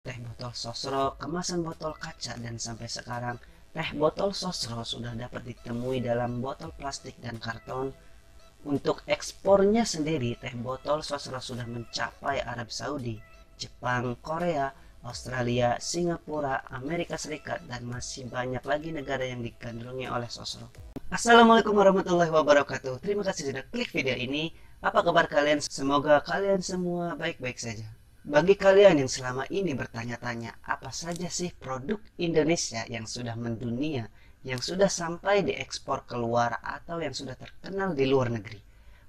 teh botol sosro, kemasan botol kaca, dan sampai sekarang teh botol sosro sudah dapat ditemui dalam botol plastik dan karton. Untuk ekspornya sendiri, teh botol sosro sudah mencapai Arab Saudi, Jepang, Korea, Australia, Singapura, Amerika Serikat, dan masih banyak lagi negara yang digandrungi oleh sosro. Assalamualaikum warahmatullahi wabarakatuh. Terima kasih sudah klik video ini. Apa kabar kalian? Semoga kalian semua baik-baik saja. Bagi kalian yang selama ini bertanya-tanya, apa saja sih produk Indonesia yang sudah mendunia, yang sudah sampai diekspor keluar atau yang sudah terkenal di luar negeri?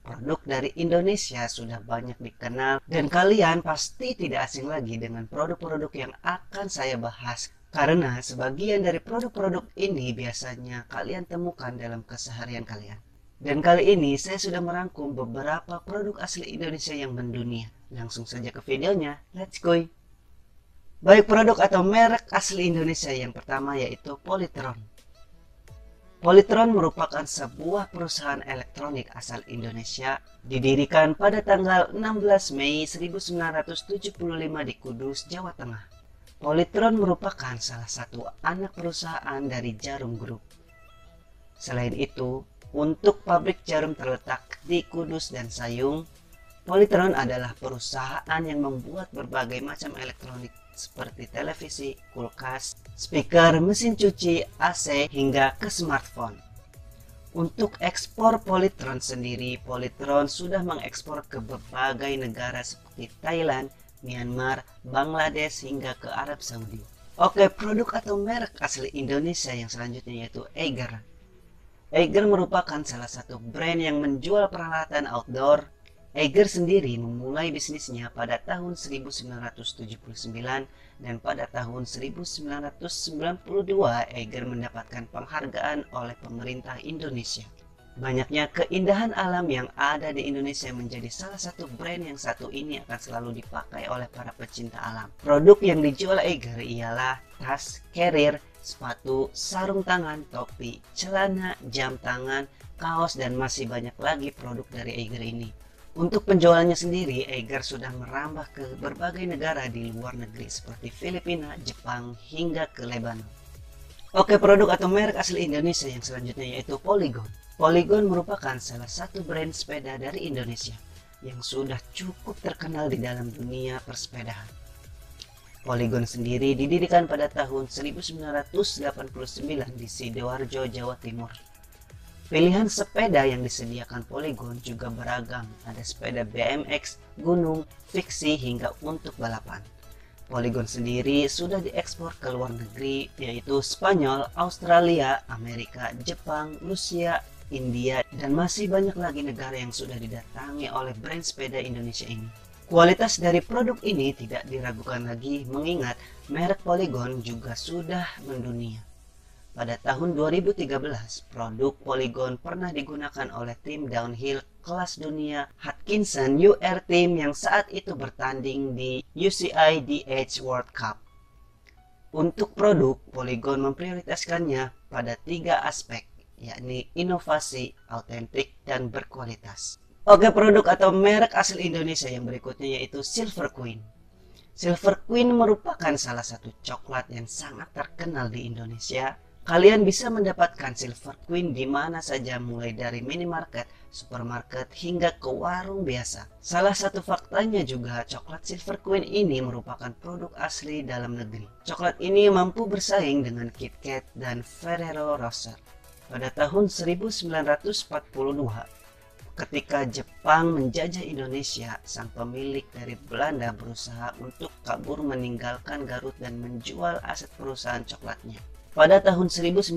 Produk dari Indonesia sudah banyak dikenal dan kalian pasti tidak asing lagi dengan produk-produk yang akan saya bahas. Karena sebagian dari produk-produk ini biasanya kalian temukan dalam keseharian kalian. Dan kali ini saya sudah merangkum beberapa produk asli Indonesia yang mendunia. Langsung saja ke videonya, let's go! Baik produk atau merek asli Indonesia yang pertama yaitu Polytron. Polytron merupakan sebuah perusahaan elektronik asal Indonesia, didirikan pada tanggal 16 Mei 1975 di Kudus, Jawa Tengah. Polytron merupakan salah satu anak perusahaan dari Jarum Group. Selain itu, untuk pabrik jarum terletak di Kudus dan Sayung, Polytron adalah perusahaan yang membuat berbagai macam elektronik seperti televisi, kulkas, speaker, mesin cuci, AC, hingga ke smartphone. Untuk ekspor Polytron sendiri, Polytron sudah mengekspor ke berbagai negara seperti Thailand, Myanmar, Bangladesh, hingga ke Arab Saudi. Oke, produk atau merek asli Indonesia yang selanjutnya yaitu Eiger. Eiger merupakan salah satu brand yang menjual peralatan outdoor. Eiger sendiri memulai bisnisnya pada tahun 1979 dan pada tahun 1992 Eiger mendapatkan penghargaan oleh pemerintah Indonesia. Banyaknya keindahan alam yang ada di Indonesia menjadi salah satu brand yang satu ini akan selalu dipakai oleh para pecinta alam. Produk yang dijual Eiger ialah tas, carrier, sepatu, sarung tangan, topi, celana, jam tangan, kaos, dan masih banyak lagi produk dari Eiger ini. Untuk penjualannya sendiri, Eiger sudah merambah ke berbagai negara di luar negeri seperti Filipina, Jepang, hingga ke Lebanon. Oke, produk atau merek asli Indonesia yang selanjutnya yaitu Polygon. Polygon merupakan salah satu brand sepeda dari Indonesia yang sudah cukup terkenal di dalam dunia persepedaan. Polygon sendiri didirikan pada tahun 1989 di Sidoarjo, Jawa Timur. Pilihan sepeda yang disediakan Polygon juga beragam, ada sepeda BMX, gunung, fiksi, hingga untuk balapan. Polygon sendiri sudah diekspor ke luar negeri, yaitu Spanyol, Australia, Amerika, Jepang, Rusia, India, dan masih banyak lagi negara yang sudah didatangi oleh brand sepeda Indonesia ini. Kualitas dari produk ini tidak diragukan lagi mengingat merek Polygon juga sudah mendunia. Pada tahun 2013, produk Polygon pernah digunakan oleh tim downhill kelas dunia Hutchinson UR Team yang saat itu bertanding di UCI DH World Cup. Untuk produk, Polygon memprioritaskannya pada 3 aspek, yakni inovasi, autentik, dan berkualitas. Oke, produk atau merek asli Indonesia yang berikutnya yaitu Silver Queen. Silver Queen merupakan salah satu coklat yang sangat terkenal di Indonesia. Kalian bisa mendapatkan Silver Queen di mana saja mulai dari minimarket, supermarket, hingga ke warung biasa. Salah satu faktanya juga coklat Silver Queen ini merupakan produk asli dalam negeri. Coklat ini mampu bersaing dengan KitKat dan Ferrero Rocher. Pada tahun 1942, ketika Jepang menjajah Indonesia, sang pemilik dari Belanda berusaha untuk kabur meninggalkan Garut dan menjual aset perusahaan coklatnya. Pada tahun 1950,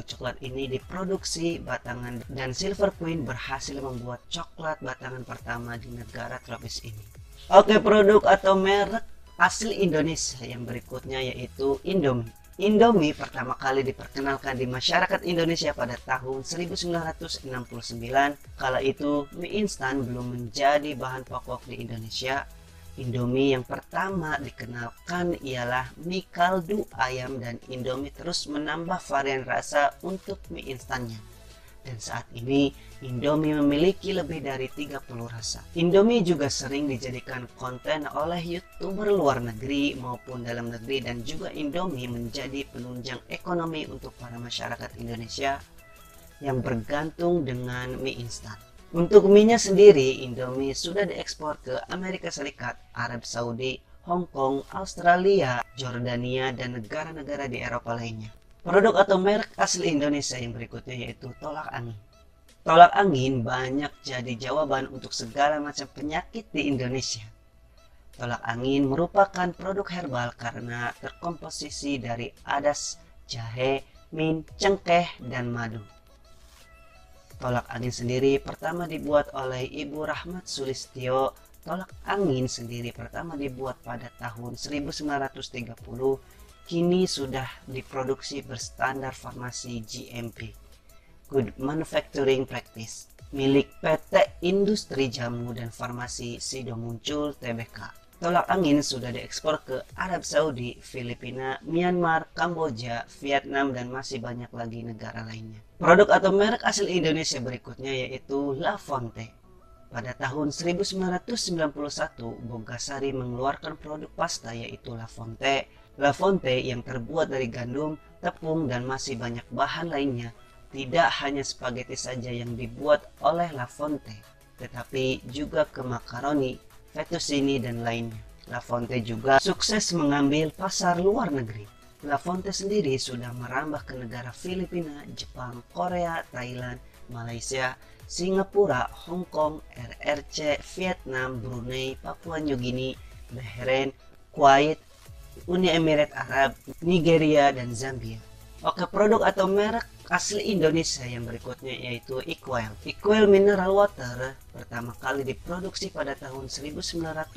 coklat ini diproduksi batangan dan Silver Queen berhasil membuat coklat batangan pertama di negara tropis ini. Oke, produk atau merek asli Indonesia yang berikutnya yaitu Indomie. Indomie pertama kali diperkenalkan di masyarakat Indonesia pada tahun 1969. Kala itu mie instan belum menjadi bahan pokok di Indonesia. Indomie yang pertama dikenalkan ialah mie kaldu ayam dan Indomie terus menambah varian rasa untuk mie instannya. Dan saat ini Indomie memiliki lebih dari 30 rasa. Indomie juga sering dijadikan konten oleh YouTuber luar negeri maupun dalam negeri, dan juga Indomie menjadi penunjang ekonomi untuk para masyarakat Indonesia yang bergantung dengan mie instan. Untuk mie-nya sendiri, Indomie sudah diekspor ke Amerika Serikat, Arab Saudi, Hong Kong, Australia, Jordania, dan negara-negara di Eropa lainnya. Produk atau merek asli Indonesia yang berikutnya yaitu tolak angin. Tolak angin banyak jadi jawaban untuk segala macam penyakit di Indonesia. Tolak angin merupakan produk herbal karena terkomposisi dari adas, jahe, mint, cengkeh, dan madu. Tolak angin sendiri pertama dibuat oleh Ibu Rahmat Sulistyo. Tolak angin sendiri pertama dibuat pada tahun 1930. Kini sudah diproduksi berstandar farmasi GMP, Good Manufacturing Practice, milik PT Industri Jamu dan Farmasi Sido Muncul Tbk. Tolak angin sudah diekspor ke Arab Saudi, Filipina, Myanmar, Kamboja, Vietnam, dan masih banyak lagi negara lainnya. Produk atau merek asli Indonesia berikutnya yaitu La Fonte. Pada tahun 1991, Bogasari mengeluarkan produk pasta yaitu La Fonte. La Fonte yang terbuat dari gandum, tepung, dan masih banyak bahan lainnya. Tidak hanya spaghetti saja yang dibuat oleh La Fonte, tetapi juga ke makaroni, fettuccine, dan lainnya. La Fonte juga sukses mengambil pasar luar negeri. La Fonte sendiri sudah merambah ke negara Filipina, Jepang, Korea, Thailand, Malaysia, Singapura, Hong Kong, RRC, Vietnam, Brunei, Papua New Guinea, Bahrain, Kuwait, Uni Emirat Arab, Nigeria, dan Zambia. Oke, produk atau merek asli Indonesia yang berikutnya yaitu Equal. Equal Mineral Water pertama kali diproduksi pada tahun 1998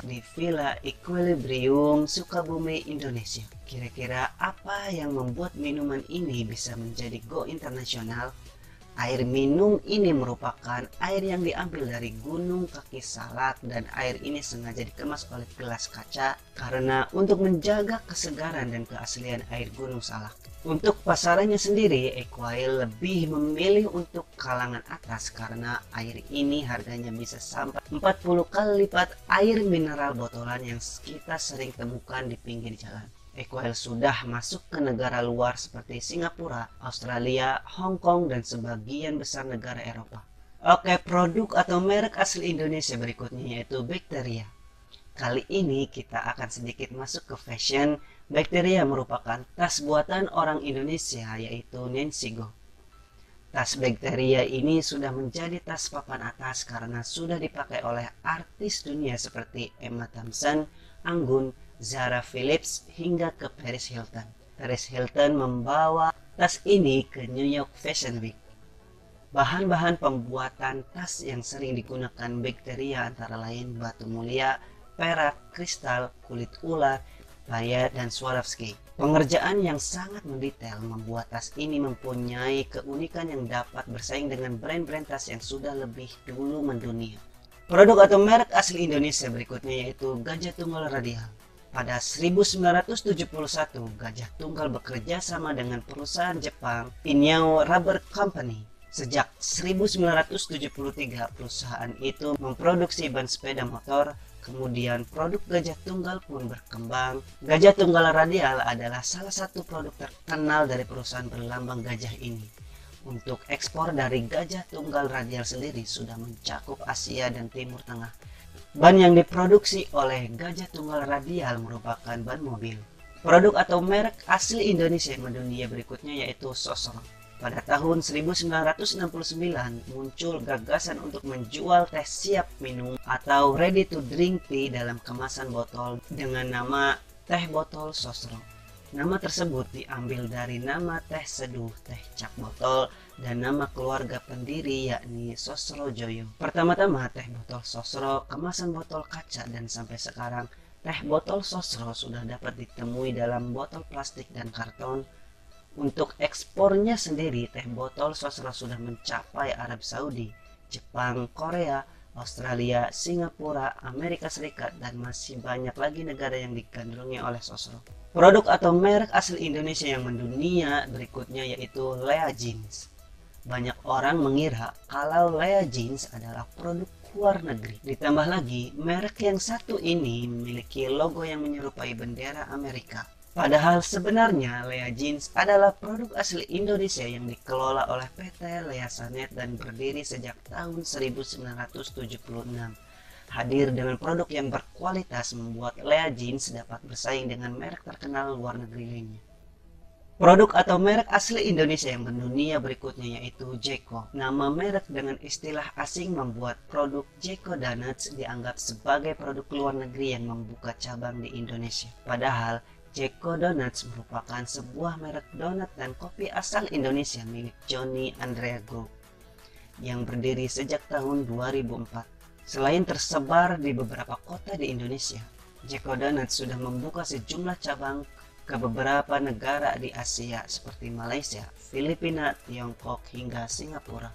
di Villa Equilibrium, Sukabumi, Indonesia. Kira-kira apa yang membuat minuman ini bisa menjadi go internasional? Air minum ini merupakan air yang diambil dari Gunung Kaki Salak, dan air ini sengaja dikemas oleh gelas kaca karena untuk menjaga kesegaran dan keaslian air Gunung Salak. Untuk pasarannya sendiri, Equal lebih memilih untuk kalangan atas karena air ini harganya bisa sampai 40 kali lipat air mineral botolan yang kita sering temukan di pinggir jalan. Equal sudah masuk ke negara luar seperti Singapura, Australia, Hong Kong, dan sebagian besar negara Eropa. Oke, produk atau merek asli Indonesia berikutnya yaitu Bacteria. Kali ini kita akan sedikit masuk ke fashion. Bacteria merupakan tas buatan orang Indonesia yaitu Nancy Go. Tas Bacteria ini sudah menjadi tas papan atas karena sudah dipakai oleh artis dunia seperti Emma Thompson, Anggun, Zara Phillips, hingga ke Paris Hilton. Paris Hilton membawa tas ini ke New York Fashion Week. Bahan-bahan pembuatan tas yang sering digunakan Bacteria antara lain batu mulia, perak, kristal, kulit ular, bayat, dan Swarovski. Pengerjaan yang sangat mendetail membuat tas ini mempunyai keunikan yang dapat bersaing dengan brand-brand tas yang sudah lebih dulu mendunia. Produk atau merek asli Indonesia berikutnya yaitu Gajah Tunggal Radial. Pada 1971, Gajah Tunggal bekerja sama dengan perusahaan Jepang Inyao Rubber Company. Sejak 1973, perusahaan itu memproduksi ban sepeda motor. Kemudian produk Gajah Tunggal pun berkembang. Gajah Tunggal Radial adalah salah satu produk terkenal dari perusahaan berlambang gajah ini. Untuk ekspor dari Gajah Tunggal Radial sendiri sudah mencakup Asia dan Timur Tengah. Ban yang diproduksi oleh Gajah Tunggal Radial merupakan ban mobil. Produk atau merek asli Indonesia yang mendunia berikutnya yaitu Sosro. Pada tahun 1969 muncul gagasan untuk menjual teh siap minum atau ready to drink tea dalam kemasan botol dengan nama teh botol Sosro. Nama tersebut diambil dari nama teh seduh, teh cap botol, dan nama keluarga pendiri yakni Sosro Joyo. Pertama-tama teh botol Sosro kemasan botol kaca, dan sampai sekarang teh botol Sosro sudah dapat ditemui dalam botol plastik dan karton. Untuk ekspornya sendiri, teh botol Sosro sudah mencapai Arab Saudi, Jepang, Korea, Australia, Singapura, Amerika Serikat, dan masih banyak lagi negara yang digandrungi oleh Sosro. Produk atau merek asli Indonesia yang mendunia berikutnya yaitu Lea Jeans. Banyak orang mengira kalau Lea Jeans adalah produk luar negeri. Ditambah lagi, merek yang satu ini memiliki logo yang menyerupai bendera Amerika. Padahal sebenarnya Lea Jeans adalah produk asli Indonesia yang dikelola oleh PT Lea Sanet dan berdiri sejak tahun 1976. Hadir dengan produk yang berkualitas membuat Lea Jeans dapat bersaing dengan merek terkenal luar negeri lainnya. Produk atau merek asli Indonesia yang mendunia berikutnya yaitu Jeko. Nama merek dengan istilah asing membuat produk Jeko Donuts dianggap sebagai produk luar negeri yang membuka cabang di Indonesia. Padahal Jeko Donuts merupakan sebuah merek donat dan kopi asal Indonesia milik Johnny Andrea Group yang berdiri sejak tahun 2004. Selain tersebar di beberapa kota di Indonesia, Jeko Donuts sudah membuka sejumlah cabang ke beberapa negara di Asia seperti Malaysia, Filipina, Tiongkok, hingga Singapura.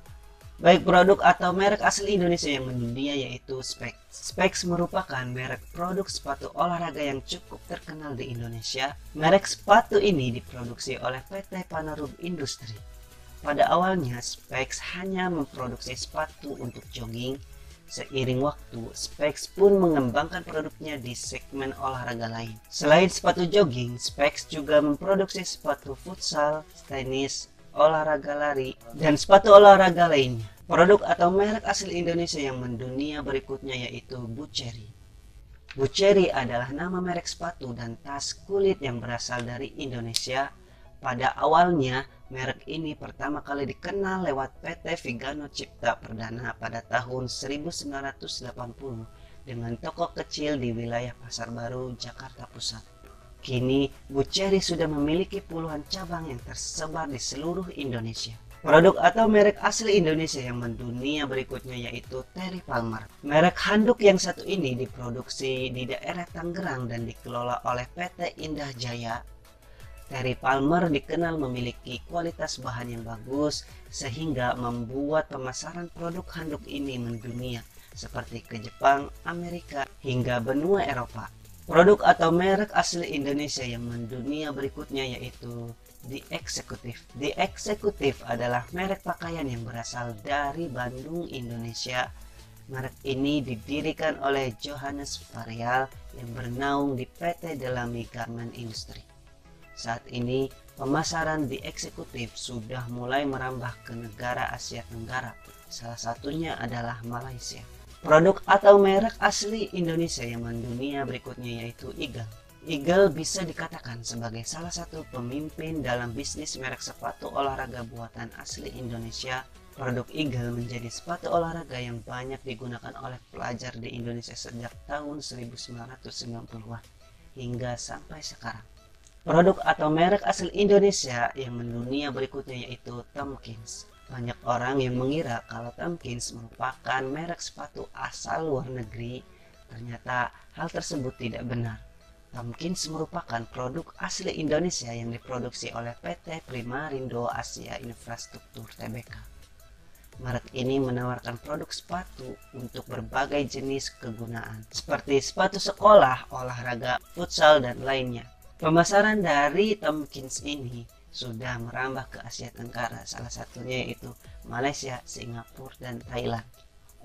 Baik produk atau merek asli Indonesia yang mendunia yaitu Specs. Specs merupakan merek produk sepatu olahraga yang cukup terkenal di Indonesia. Merek sepatu ini diproduksi oleh PT Panerub Industri. Pada awalnya, Specs hanya memproduksi sepatu untuk jogging. Seiring waktu, Specs pun mengembangkan produknya di segmen olahraga lain. Selain sepatu jogging, Specs juga memproduksi sepatu futsal, tenis, olahraga lari, dan sepatu olahraga lainnya. Produk atau merek asli Indonesia yang mendunia berikutnya yaitu Buccheri. Buccheri adalah nama merek sepatu dan tas kulit yang berasal dari Indonesia. Pada awalnya, merek ini pertama kali dikenal lewat PT Vigano Cipta Perdana pada tahun 1980 dengan toko kecil di wilayah Pasar Baru, Jakarta Pusat. Kini, Buccheri sudah memiliki puluhan cabang yang tersebar di seluruh Indonesia. Produk atau merek asli Indonesia yang mendunia berikutnya yaitu Terry Palmer. Merek handuk yang satu ini diproduksi di daerah Tangerang dan dikelola oleh PT Indah Jaya. Terry Palmer dikenal memiliki kualitas bahan yang bagus sehingga membuat pemasaran produk handuk ini mendunia seperti ke Jepang, Amerika, hingga benua Eropa. Produk atau merek asli Indonesia yang mendunia berikutnya yaitu The Executive. The Executive adalah merek pakaian yang berasal dari Bandung, Indonesia. Merek ini didirikan oleh Johannes Varial yang bernaung di PT Delami Garment Industry. Saat ini, pemasaran di eksekutif sudah mulai merambah ke negara Asia Tenggara, salah satunya adalah Malaysia. Produk atau merek asli Indonesia yang mendunia berikutnya yaitu Eagle. Eagle bisa dikatakan sebagai salah satu pemimpin dalam bisnis merek sepatu olahraga buatan asli Indonesia. Produk Eagle menjadi sepatu olahraga yang banyak digunakan oleh pelajar di Indonesia sejak tahun 1990-an hingga sampai sekarang. Produk atau merek asli Indonesia yang mendunia berikutnya yaitu Tomkins. Banyak orang yang mengira kalau Tomkins merupakan merek sepatu asal luar negeri. Ternyata hal tersebut tidak benar. Tomkins merupakan produk asli Indonesia yang diproduksi oleh PT Primarindo Asia Infrastruktur Tbk. Merek ini menawarkan produk sepatu untuk berbagai jenis kegunaan, seperti sepatu sekolah, olahraga, futsal, dan lainnya. Pemasaran dari Tomkins ini sudah merambah ke Asia Tenggara, salah satunya yaitu Malaysia, Singapura, dan Thailand.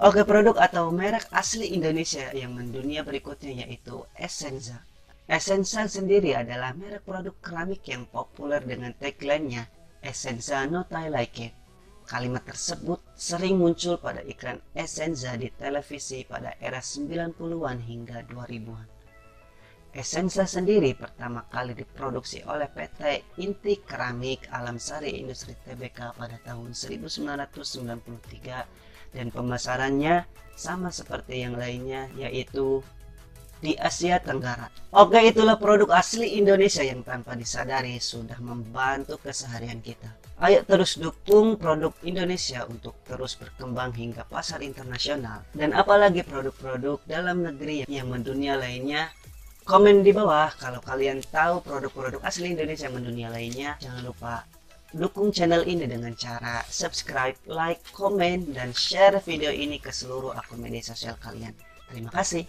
Oke, produk atau merek asli Indonesia yang mendunia berikutnya yaitu Essenza. Essenza sendiri adalah merek produk keramik yang populer dengan tagline-nya Essenza Not I Like It. Kalimat tersebut sering muncul pada iklan Essenza di televisi pada era 90-an hingga 2000-an. Essenza sendiri pertama kali diproduksi oleh PT Inti Keramik Alam Sari Industri Tbk pada tahun 1993 dan pemasarannya sama seperti yang lainnya yaitu di Asia Tenggara. Oke, itulah produk asli Indonesia yang tanpa disadari sudah membantu keseharian kita. Ayo terus dukung produk Indonesia untuk terus berkembang hingga pasar internasional dan apalagi produk-produk dalam negeri yang mendunia lainnya. Komen di bawah kalau kalian tahu produk-produk asli Indonesia mendunia lainnya. Jangan lupa dukung channel ini dengan cara subscribe, like, komen, dan share video ini ke seluruh akun media sosial kalian. Terima kasih.